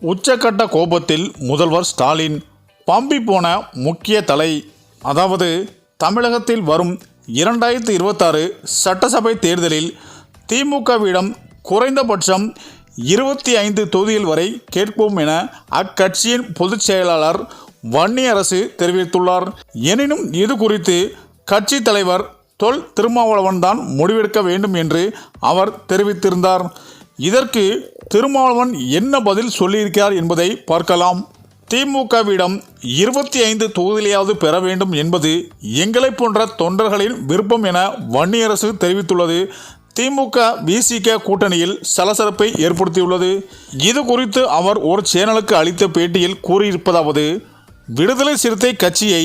உச்சக்கட்ட கோபத்தில் முதல்வர் ஸ்டாலின். பம்பி போன முக்கிய தலை. அதாவது தமிழகத்தில் வரும் 2026 சட்டசபை தேர்தலில் திமுகவிடம் குறைந்தபட்சம் 25 தொகுதிகள் வரை கேட்போம் என அக்கட்சியின் பொதுச் செயலாளர் வன்னியரசு தெரிவித்துள்ளார். எனினும் இது குறித்து கட்சி தலைவர் தொல் திருமாவளவன் தான் முடிவெடுக்க வேண்டும் என்று அவர் தெரிவித்திருந்தார். இதற்கு திருமாவளவன் என்ன பதில் சொல்லியிருக்கிறார் என்பதை பார்க்கலாம். திமுகவிடம் 25 தொகுதிகளையாவது பெற வேண்டும் என்பது எங்களை போன்ற தொண்டர்களின் விருப்பம் என வன்னியரசு தெரிவித்துள்ளது திமுக விசிக கூட்டணியில் சலசலப்பை ஏற்படுத்தியுள்ளது. இது குறித்து அவர் ஒரு சேனலுக்கு அளித்த பேட்டியில் கூறியிருப்பதாவது: விடுதலை சிறுத்தை கட்சியை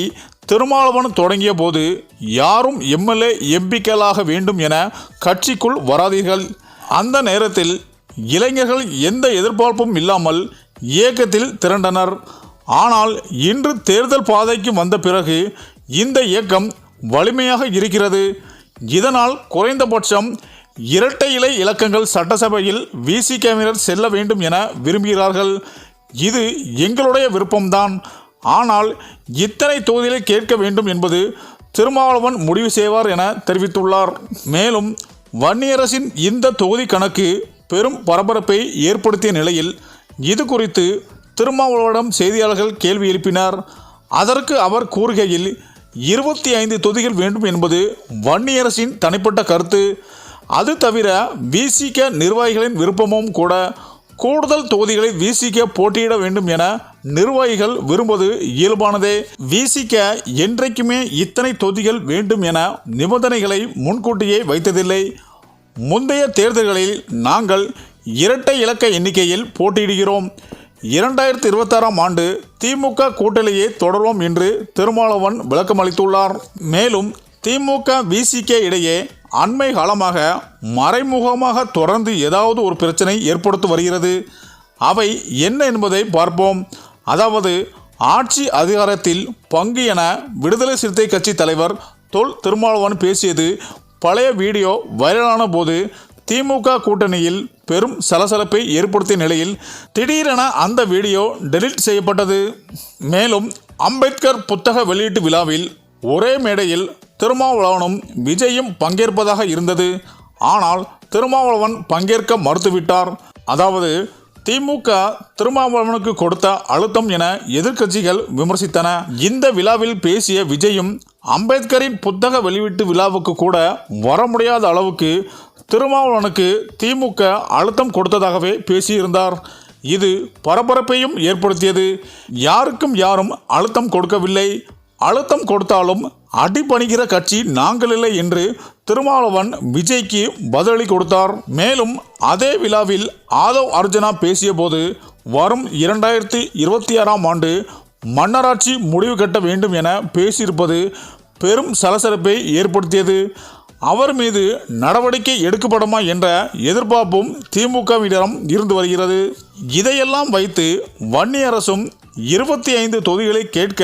திருமாவளவன் தொடங்கிய போது யாரும் எம்எல்ஏ எம்பிக்களாக வேண்டும் என கட்சிக்குள் வராதீர்கள். அந்த நேரத்தில் இளைஞர்கள் எந்த எதிர்பார்ப்பும் இல்லாமல் இயக்கத்தில் திரண்டனர். ஆனால் இன்று தேர்தல் பாதைக்கு வந்த பிறகு இந்த இயக்கம் வலிமையாக இருக்கிறது. இதனால் குறைந்தபட்சம் இரட்டை இலை இலக்கங்கள் சட்டசபையில் விசிகவினர் செல்ல வேண்டும் என விரும்புகிறார்கள். இது எங்களுடைய விருப்பம்தான். ஆனால் இத்தனை தொகுதிகளை கேட்க வேண்டும் என்பது திருமாவளவன் முடிவு செய்வார் என தெரிவித்துள்ளார். மேலும் வன்னியரசின் இந்த தொகுதி கணக்கு பெரும் பரபரப்பை ஏற்படுத்திய நிலையில் இது குறித்து திருமாவளவனிடம் செய்தியாளர்கள் கேள்வி எழுப்பினார். அதற்கு அவர் கூறுகையில் 25 தொகுதிகள் வேண்டும் என்பது வன்னியரசின் தனிப்பட்ட கருத்து. அது தவிர விசிக நிர்வாகிகளின் விருப்பமும் கூட. கூடுதல் தொகுதிகளை விசிக போட்டியிட வேண்டும் என நிர்வாகிகள் விரும்புவது இயல்பானதே. விசிக என்றைக்குமே இத்தனை தொகுதிகள் வேண்டும் என நிபந்தனைகளை முன்கூட்டியே வைத்ததில்லை. முந்தைய தேர்தல்களில் நாங்கள் இரட்டை இலக்க எண்ணிக்கையில் போட்டியிடுகிறோம். 2026ஆம் ஆண்டு திமுக கூட்டணியை தொடர்வோம் என்று திருமாவளவன் விளக்கமளித்துள்ளார். மேலும் திமுக விசிக இடையே அண்மை காலமாக மறைமுகமாக தொடர்ந்து ஏதாவது ஒரு பிரச்சனை ஏற்படுத்தி வருகிறது. அவை என்ன என்பதை பார்ப்போம். அதாவது ஆட்சி அதிகாரத்தில் பங்கு என விடுதலை சிறுத்தை கட்சி தலைவர் தொல் திருமாவளவன் பேசியது பழைய வீடியோ வைரலான போது திமுக கூட்டணியில் பெரும் சலசலப்பை ஏற்படுத்திய நிலையில் திடீரென அந்த வீடியோ டெலீட் செய்யப்பட்டது. மேலும் அம்பேத்கர் புத்தக வெளியீட்டு விழாவில் ஒரே மேடையில் திருமாவளவனும் விஜயும் பங்கேற்பதாக இருந்தது. ஆனால் திருமாவளவன் பங்கேற்க மறுத்துவிட்டார். அதாவது திமுக திருமாவளவனுக்கு கொடுத்த அழுத்தம் என எதிர்க்கட்சிகள் விமர்சித்தன. இந்த விழாவில் பேசிய விஜயும் அம்பேத்கரின் புத்தக வெளியீட்டு விழாவுக்கு கூட வர முடியாத அளவுக்கு திருமாவளவனுக்கு திமுக அழுத்தம் கொடுத்ததாகவே பேசியிருந்தார். இது பரபரப்பையும் ஏற்படுத்தியது. யாருக்கும் யாரும் அழுத்தம் கொடுக்கவில்லை. அழுத்தம் கொடுத்தாலும் அடிபணிகிற கட்சி நாங்கள் இல்லை என்று திருமாவளவன் விஜய்க்கு பதிலளி கொடுத்தார். மேலும் அதே விழாவில் ஆதவ் அர்ஜுனா பேசிய போது வரும் 2026ஆம் ஆண்டு மன்னராட்சி முடிவு கட்ட வேண்டும் என பேசியிருப்பது பெரும் சலசலப்பை ஏற்படுத்தியது. அவர் மீது நடவடிக்கை எடுக்கப்படுமா என்ற எதிர்பார்ப்பும் திமுகவிடம் இருந்து வருகிறது. இதையெல்லாம் வைத்து வன்னியரசும் 25 தொகுதிகளை கேட்க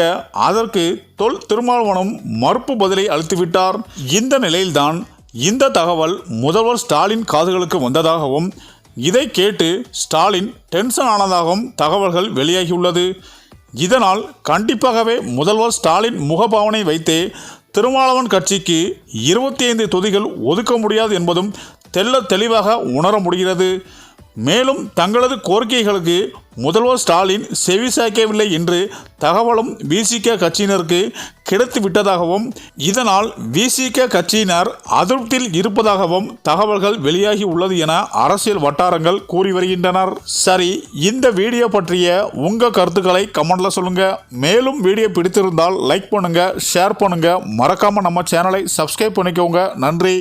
அதற்கு தொல் திருமாவளவனும் மறுப்பு பதிலை அளித்துவிட்டார். இந்த நிலையில்தான் இந்த தகவல் முதல்வர் ஸ்டாலின் காதுகளுக்கு வந்ததாகவும் இதை கேட்டு ஸ்டாலின் டென்ஷன் ஆனதாகவும் தகவல்கள் வெளியாகியுள்ளது. இதனால் கண்டிப்பாகவே முதல்வர் ஸ்டாலின் முகபாவனை வைத்தே திருமாவளவன் கட்சிக்கு 25 தொகுதிகள் ஒதுக்க முடியாது என்பதும் தெள்ள தெளிவாக உணர முடிகிறது. மேலும் தங்களது கோரிக்கைகளுக்கு முதல்வர் ஸ்டாலின் செவி சாய்க்கவில்லை என்று தகவலும் விசிக கட்சியினருக்கு கிடைத்து விட்டதாகவும் இதனால் விசிக கட்சியினர் அதிருப்தியில் இருப்பதாகவும் தகவல்கள் வெளியாகி உள்ளது என அரசியல் வட்டாரங்கள் கூறி வருகின்றனர். சரி, இந்த வீடியோ பற்றிய உங்கள் கருத்துக்களை கமெண்ட்ல சொல்லுங்க. மேலும் வீடியோ பிடித்திருந்தால் லைக் பண்ணுங்க, ஷேர் பண்ணுங்க, மறக்காம நம்ம சேனலை சப்ஸ்கிரைப் பண்ணிக்கோங்க. நன்றி.